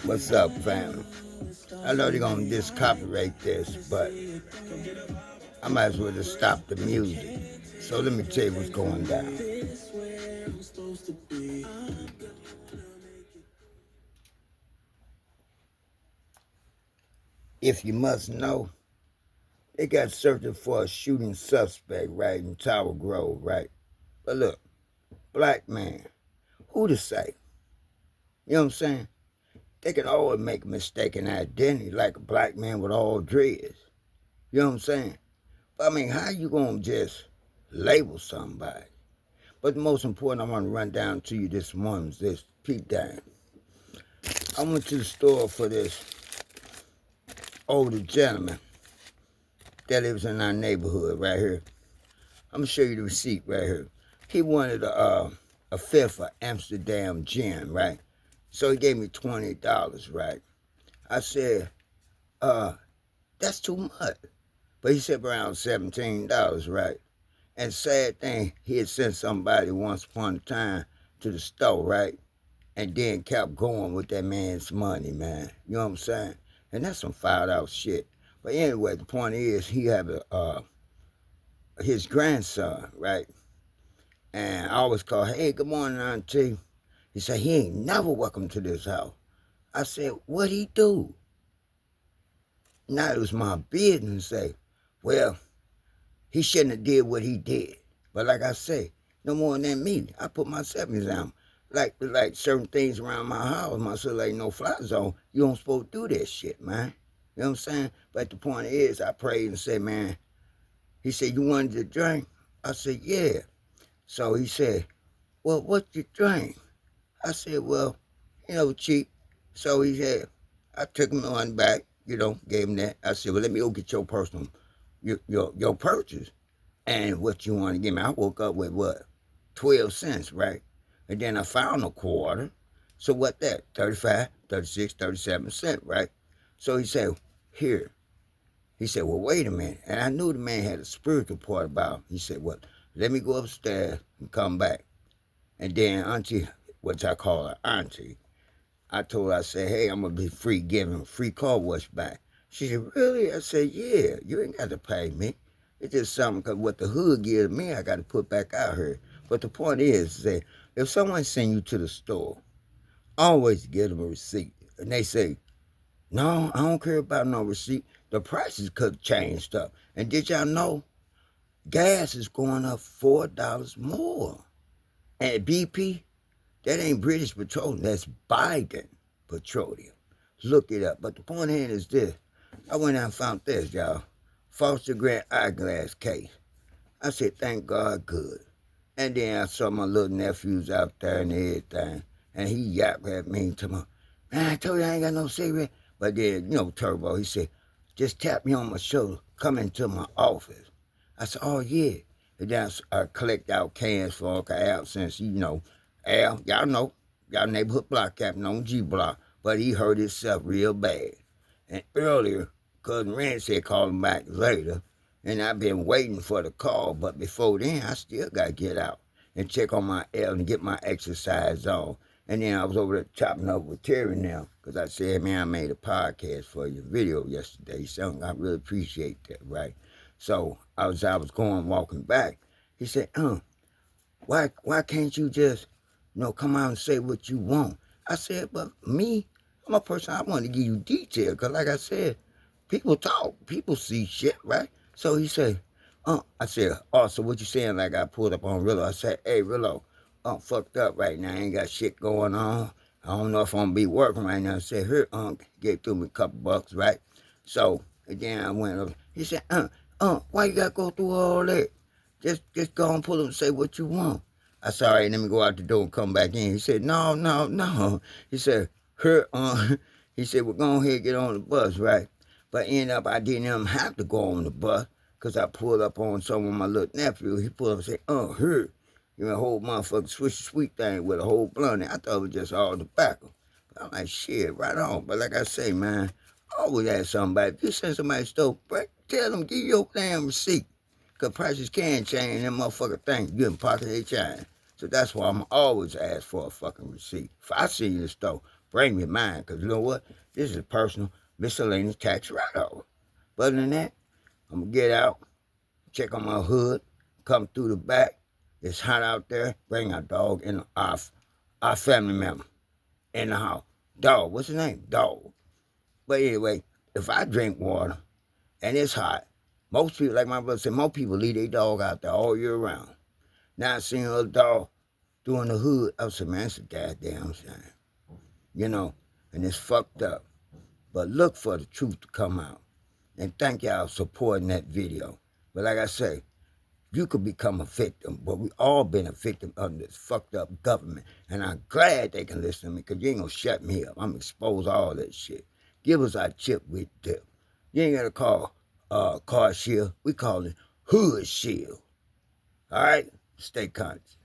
What's up, fam? I know they're gonna discopyright this, but I might as well just stop the music. So let me tell you what's going down. If you must know, they got searching for a shooting suspect right in Tower Grove, right? But look, black man, who to say? You know what I'm saying? They can always make a mistaken identity like a black man with all dreads. You know what I'm saying? But I mean, how you gonna just label somebody? But the most important I want to run down to you this morning is this. Peep down. I went to the store for this older gentleman that lives in our neighborhood right here. I'm gonna show you the receipt right here. He wanted a fifth of Amsterdam gin, right? So he gave me $20, right? I said, that's too much. But he said around $17, right? And sad thing, he had sent somebody once upon a time to the store, right? And then kept going with that man's money, man. You know what I'm saying? And that's some fouled out shit. But anyway, the point is, he had his grandson, right? And I always call, hey, good morning, auntie. He said, he ain't never welcome to this house. I said, what'd he do? Now it was my business to say, well, he shouldn't have did what he did. But like I say, no more than me. I put myself in example. Like certain things around my house, myself like no fly zone. You don't supposed to do that shit, man. You know what I'm saying? But the point is, I prayed and said, man, he said, you wanted to drink? I said, yeah. So he said, well, what you drink? I said, well, cheap. So he said, I took him on back, gave him that. I said, well, let me go get your personal, your purchase and what you want to give me. I woke up with what? 12 cents, right? And then I found a quarter. So what that? 35, 36, 37 cents, right? So he said, here. He said, well, wait a minute. And I knew the man had a spiritual part about him. He said, well, let me go upstairs and come back. And then auntie, which I call her auntie, I told her, I said, hey, I'm going to be free giving free car wash back. She said, really? I said, yeah, you ain't got to pay me. It's just something, because what the hood gives me, I got to put back out here. But the point is, that if someone send you to the store, always give them a receipt. And they say, no, I don't care about no receipt. The prices could change up. And did y'all know gas is going up $4 more? And BP, that ain't British Petroleum. That's Biden Petroleum. Look it up. But the point here is this. I went out and found this, y'all. Foster Grant eyeglass case. I said, thank God, good. And then I saw my little nephews out there and everything. And he yapped at me to my, man, I told you I ain't got no cigarette. But then, Turbo, he said, just tap me on my shoulder. Come into my office. I said, oh, yeah. And then I collect out cans for Uncle Al since, Al, y'all know, y'all neighborhood block captain on G Block. But he hurt himself real bad. And earlier, Cousin Randy said call him back later. And I've been waiting for the call, but before then, I still got to get out and check on my L and get my exercise on. And then I was over there chopping up with Terry now, because I said, man, I made a podcast for your video yesterday. So I really appreciate that, right? So I was going walking back. He said, why can't you just, come out and say what you want? I said, but me, I'm a person, I want to give you detail, because like I said, people talk, people see shit, right? So he said, I said, oh, so what you saying? Like I pulled up on Rillo. I said, hey, Rillo, I'm fucked up right now. I ain't got shit going on. I don't know if I'm going to be working right now. I said, here, gave to me a couple bucks, right? So, again, I went up. He said, why you got to go through all that? Just go and pull up and say what you want. I said, all right, let me go out the door and come back in. He said, no. He said, here, he said, well, go ahead and get on the bus, right? But end up, I didn't even have to go on the bus because I pulled up on some of my little nephew. He pulled up and said, here. A whole motherfucking swishy sweet thing with a whole blunt. I thought it was just all tobacco. But I'm like, shit, right on. But like I say, man, I always ask somebody, if you send somebody to the store, tell them, give your damn receipt. Because prices can change, that motherfucker thing. You in pocket, they change. So that's why I'm always ask for a fucking receipt. If I see you in the store, bring me mine, because you know what? This is a personal miscellaneous tax write-off. But other than that, I'm going to get out, check on my hood, come through the back. It's hot out there. Bring our dog and our family member in the house. Dog, what's his name? Dog. But anyway, if I drink water and it's hot, most people, like my brother said, most people leave their dog out there all year round. Now I seen a dog doing the hood. I said, man, it's a goddamn shame. You know, and it's fucked up. But look for the truth to come out. And thank y'all for supporting that video. But like I say, you could become a victim, but we all been a victim of this fucked up government. And I'm glad they can listen to me, because you ain't gonna shut me up. I'm gonna expose all that shit. Give us our chip with dip. You ain't gonna call car shield. We call it hood shield. All right? Stay conscious.